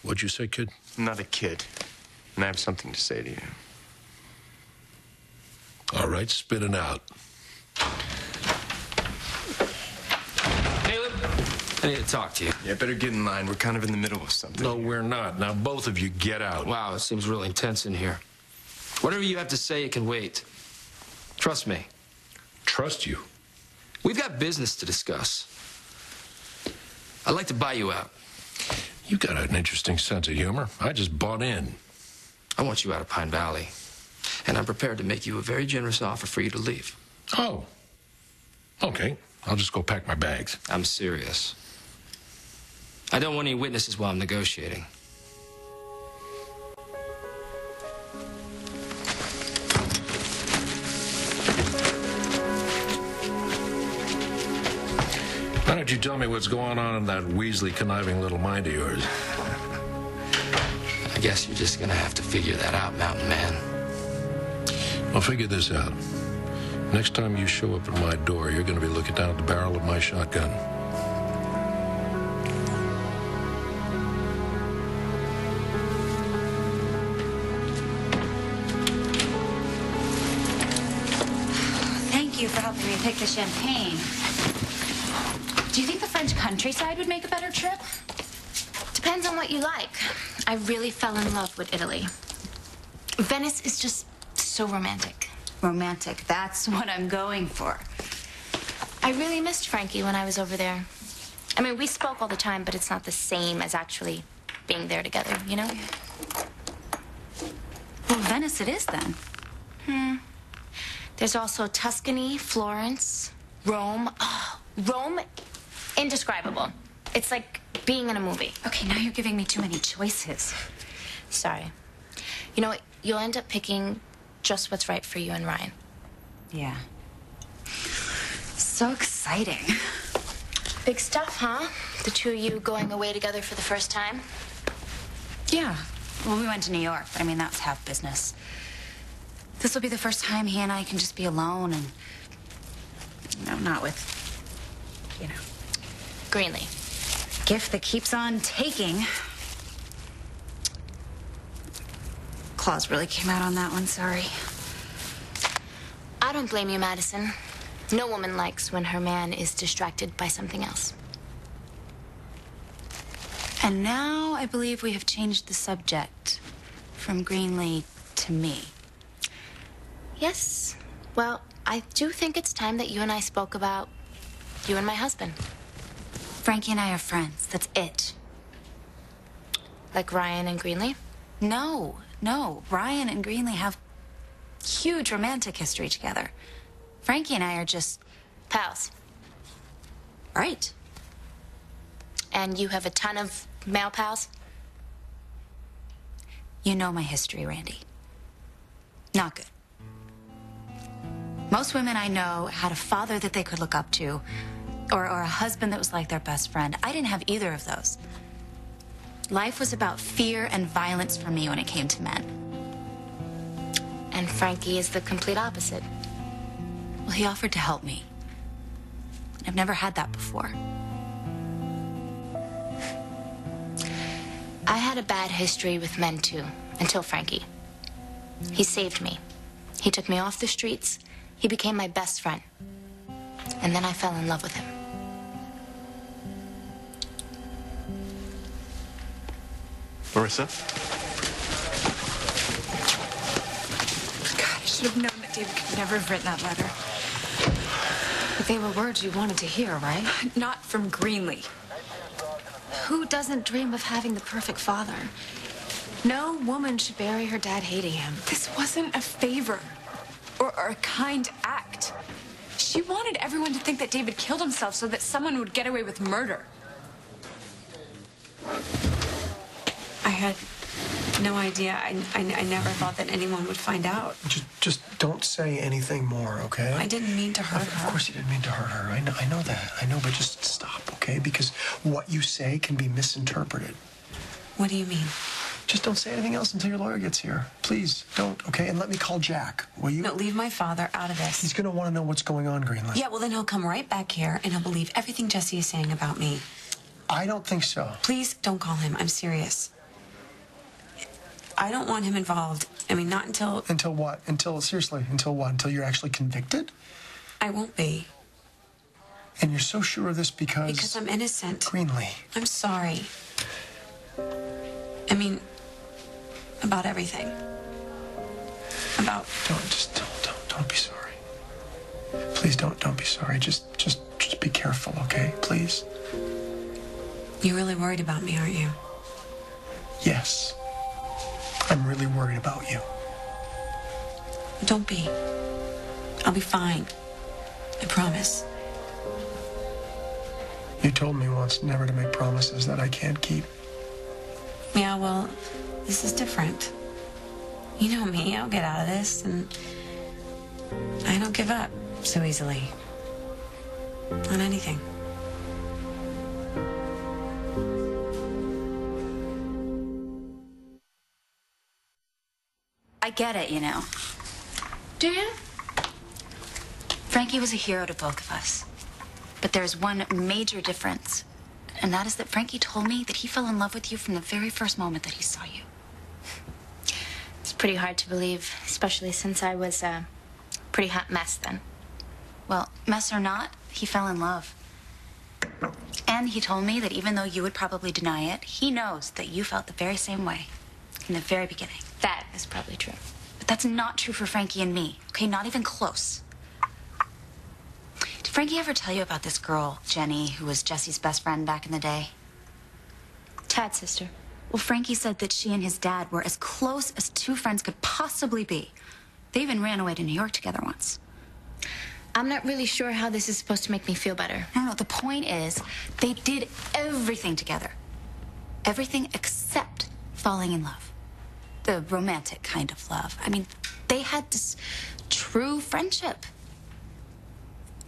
What'd you say, kid? I'm not a kid, and I have something to say to you. All right, spit it out. Caleb, I need to talk to you. Yeah, better get in line. We're kind of in the middle of something. No, we're not. Now, both of you get out. Wow, it seems really intense in here. Whatever you have to say, it can wait. Trust me. Trust you? We've got business to discuss. I'd like to buy you out. You got an interesting sense of humor. I just bought in. I want you out of Pine Valley. And I'm prepared to make you a very generous offer for you to leave. Oh. Okay. I'll just go pack my bags. I'm serious. I don't want any witnesses while I'm negotiating. Why don't you tell me what's going on in that Weasley conniving little mind of yours? I guess you're just gonna have to figure that out, Mountain Man. I'll figure this out. Next time you show up at my door, you're going to be looking down at the barrel of my shotgun. Thank you for helping me pick the champagne. Do you think the French countryside would make a better trip? Depends on what you like. I really fell in love with Italy. Venice is just so romantic. Romantic, that's what I'm going for. I really missed Frankie when I was over there. I mean, we spoke all the time, but it's not the same as actually being there together, you know? Well, Venice it is then. There's also Tuscany, Florence, Rome. Oh, Rome, indescribable. It's like being in a movie. Okay, now you're giving me too many choices. Sorry. You know what? You'll end up picking just what's right for you and Ryan. Yeah. So exciting. Big stuff, huh? The two of you going away together for the first time? Yeah. Well, we went to New York, but I mean, that's half business. This will be the first time he and I can just be alone and, not with, Greenlee. gift that keeps on taking. Claws really came out on that one, sorry. I don't blame you, Madison. No woman likes when her man is distracted by something else. And now I believe we have changed the subject from Greenlee to me. Yes. Well, I do think it's time that you and I spoke about you and my husband. Frankie and I are friends, that's it. Like Ryan and Greenlee? No. Ryan and Greenlee have huge romantic history together. Frankie and I are just Pals. right. And you have a ton of male pals? You know my history, Randy. Not good. Most women I know had a father that they could look up to, or a husband that was like their best friend. I didn't have either of those. Life was about fear and violence for me when it came to men. And Frankie is the complete opposite. Well, he offered to help me. I've never had that before. I had a bad history with men, too, until Frankie. He saved me. He took me off the streets. He became my best friend. And then I fell in love with him. Marissa? God, I should have known that David could never have written that letter. But they were words you wanted to hear, right? Not from Greenlee. Who doesn't dream of having the perfect father? No woman should bury her dad hating him. This wasn't a favor or a kind act. She wanted everyone to think that David killed himself so that someone would get away with murder. I had no idea. I never thought that anyone would find out. Just don't say anything more, okay? I didn't mean to hurt her. Of course you didn't mean to hurt her. I know that. I know, but just stop, okay? Because what you say can be misinterpreted. What do you mean? Just don't say anything else until your lawyer gets here. Please, don't, okay? And let me call Jack, will you? No, leave my father out of this. He's gonna want to know what's going on, Greenlee. Yeah, well, then he'll come right back here and he'll believe everything Jesse is saying about me. I don't think so. Please don't call him. I'm serious. I don't want him involved. I mean, not until... Until what? Seriously, until what? Until you're actually convicted? I won't be. And you're so sure of this because... Because I'm innocent. Greenlee. I'm sorry. I mean, about everything. About... Don't be sorry. Please don't be sorry. Just be careful, okay? Please. You're really worried about me, aren't you? Yes. I'm really worried about you. Don't be. I'll be fine. I promise. You told me once never to make promises that I can't keep. Yeah, well, this is different. You know me, I'll get out of this, and I don't give up so easily. On anything. I get it, you know. Do you? Frankie was a hero to both of us. But there's one major difference. And that is that Frankie told me that he fell in love with you from the very first moment that he saw you. It's pretty hard to believe, especially since I was a pretty hot mess then. Well, mess or not, he fell in love. And he told me that even though you would probably deny it, he knows that you felt the very same way in the very beginning. That is probably true. But that's not true for Frankie and me, okay? Not even close. Did Frankie ever tell you about this girl, Jenny, who was Jesse's best friend back in the day? Tad's sister. Well, Frankie said that she and his dad were as close as two friends could possibly be. They even ran away to New York together once. I'm not really sure how this is supposed to make me feel better. No, the point is, they did everything together. Everything except falling in love. The romantic kind of love. I mean, they had this true friendship.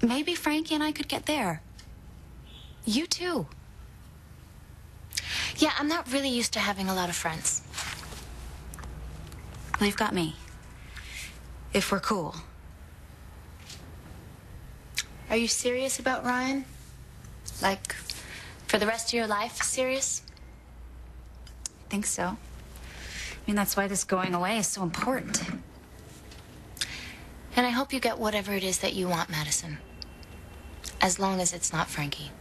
Maybe Frankie and I could get there. You too. Yeah, I'm not really used to having a lot of friends. Well, you've got me. If we're cool. Are you serious about Ryan? Like, for the rest of your life, serious? I think so. I mean, that's why this going away is so important. And I hope you get whatever it is that you want, Madison. As long as it's not Frankie.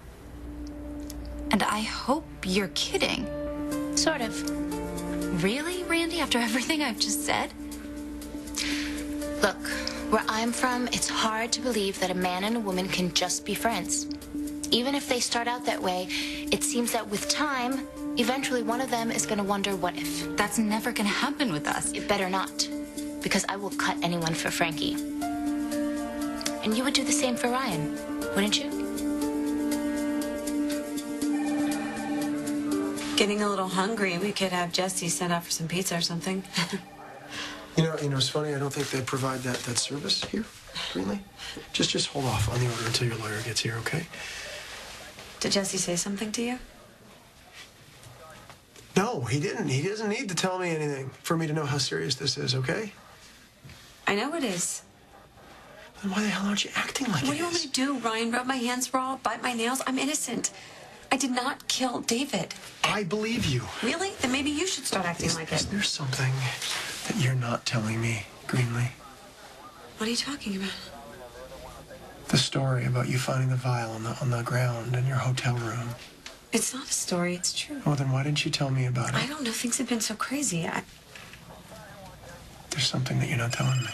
And I hope you're kidding. Sort of. Really, Randy, after everything I've just said? Look, where I'm from, it's hard to believe that a man and a woman can just be friends. Even if they start out that way, it seems that with time, eventually one of them is going to wonder what if. That's never going to happen with us. It better not, because I will cut anyone for Frankie. And you would do the same for Ryan, wouldn't you? Getting a little hungry. We could have Jesse send out for some pizza or something. You know, it's funny. I don't think they provide that service here, Greenlee. Just hold off on the order until your lawyer gets here, okay? Did Jesse say something to you? No, he didn't. He doesn't need to tell me anything for me to know how serious this is, okay? I know it is. Then why the hell aren't you acting like it is? What do you want me to do, Ryan? Rub my hands raw? Bite my nails? I'm innocent. I did not kill David. I believe you. Really? Then maybe you should start acting like it. Is there something that you're not telling me, Greenlee? What are you talking about? The story about you finding the vial on the ground in your hotel room. It's not a story. It's true. Well, then why didn't you tell me about it? I don't know. Things have been so crazy. There's something that you're not telling me.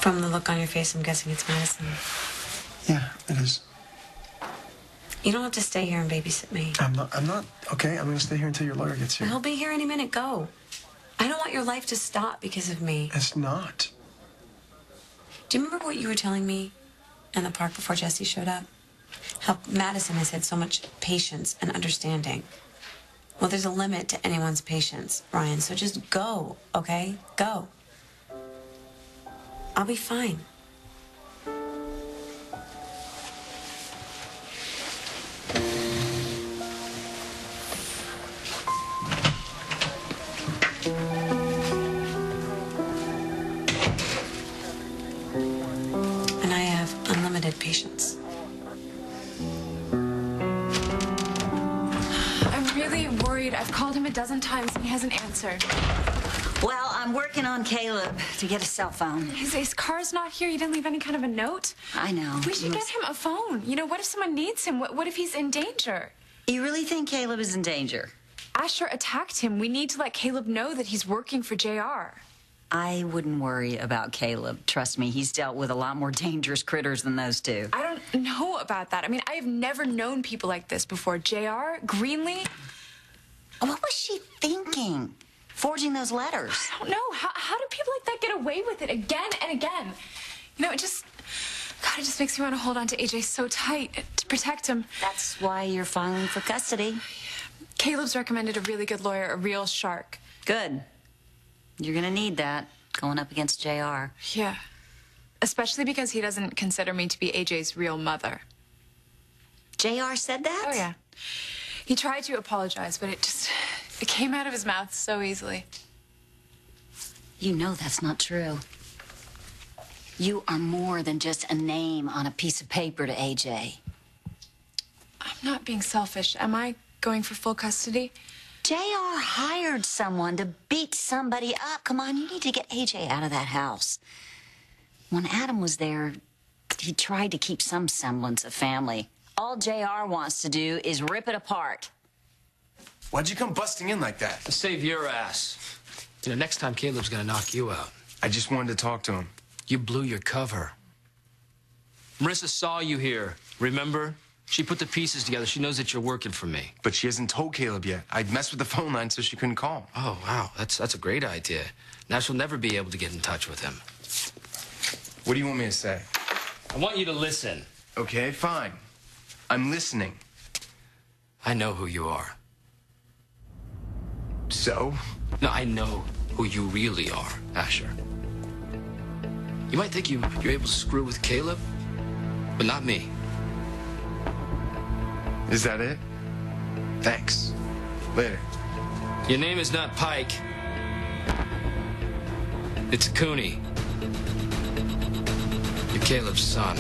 From the look on your face, I'm guessing it's Madison. Yeah, it is. You don't have to stay here and babysit me. I'm not, okay? I'm going to stay here until your lawyer gets here. He'll be here any minute. Go. I don't want your life to stop because of me. It's not. Do you remember what you were telling me in the park before Jesse showed up? How Madison has had so much patience and understanding. Well, there's a limit to anyone's patience, Ryan, so just go, okay? Go. I'll be fine. And I have unlimited patience. I've called him a dozen times and he hasn't answered. Well, I'm working on Caleb to get a cell phone. His car's not here. He didn't leave any kind of a note. I know. We should get him a phone. You know, what if someone needs him? What if he's in danger? You really think Caleb is in danger? Asher attacked him. We need to let Caleb know that he's working for JR. I wouldn't worry about Caleb. Trust me, he's dealt with a lot more dangerous critters than those two. I don't know about that. I mean, I have never known people like this before. JR, Greenlee. What was she thinking? Forging those letters? I don't know. How do people like that get away with it again and again? You know, it just makes me want to hold on to AJ so tight to protect him. That's why you're filing for custody. Caleb's recommended a really good lawyer, a real shark. Good. You're gonna need that, going up against JR. Yeah. Especially because he doesn't consider me to be AJ's real mother. JR said that? Oh, yeah. He tried to apologize, but it came out of his mouth so easily. You know that's not true. You are more than just a name on a piece of paper to AJ. I'm not being selfish. Am I going for full custody? JR hired someone to beat somebody up. Come on, you need to get AJ out of that house. When Adam was there, he tried to keep some semblance of family. All JR wants to do is rip it apart. Why'd you come busting in like that? To save your ass. You know, next time Caleb's gonna knock you out. I just wanted to talk to him. You blew your cover. Marissa saw you here, remember? She put the pieces together. She knows that you're working for me. But she hasn't told Caleb yet. I'd messed with the phone line so she couldn't call him. Oh, wow. That's a great idea. Now she'll never be able to get in touch with him. What do you want me to say? I want you to listen. Okay, fine. I'm listening. I know who you are. So? No, I know who you really are, Asher. You might think you're able to screw with Caleb, but not me. Is that it? Thanks. Later. Your name is not Pike. It's Cooney. You're Caleb's son.